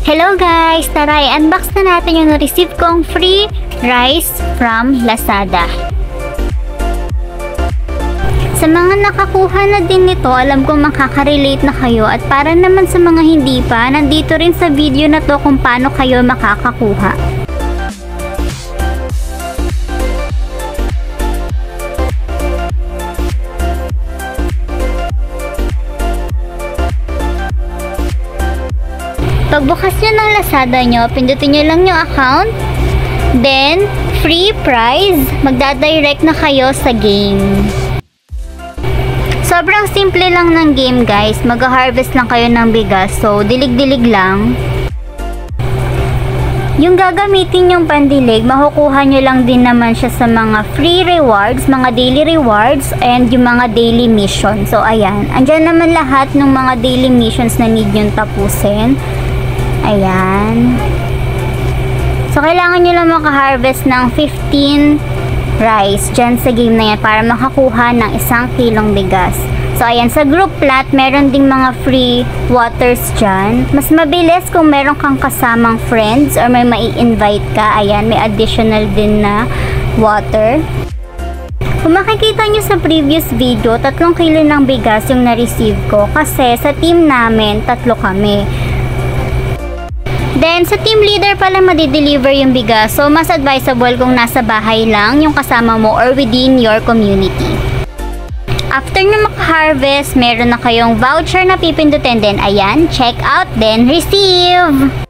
Hello guys! Tara, i-unbox na natin yung na-receive kong free rice from Lazada. Sa mga nakakuha na din nito, alam ko makaka-relate na kayo, at para naman sa mga hindi pa, nandito rin sa video na to kung paano kayo makakakuha. Pagbukas nyo ng Lazada nyo, pindutin nyo lang yung account. Then, free prize. Magdadirect na kayo sa game. Sobrang simple lang ng game guys. Mag-harvest lang kayo ng bigas. So, dilig-dilig lang. Yung gagamitin yung pandilig, makukuha nyo lang din naman siya sa mga free rewards, mga daily rewards, and yung mga daily mission. So, ayan. Andyan naman lahat ng mga daily missions na need nyo tapusin. Ayan. So, kailangan nyo lang makaharvest ng 15 rice dyan sa game na yan para makakuha ng 1 kilong bigas. So, ayan. Sa group plat, meron ding mga free waters dyan. Mas mabilis kung meron kang kasamang friends or may mai-invite ka. Ayan, may additional din na water. Kung makikita nyo sa previous video, 3 kilo ng bigas yung na-receive ko. Kasi sa team namin, 3 kami. Then, sa team leader pala madideliver yung bigas. So, mas advisable kung nasa bahay lang yung kasama mo or within your community. After nyo makaharvest, meron na kayong voucher na pipindutin din. Ayan, check out, then receive!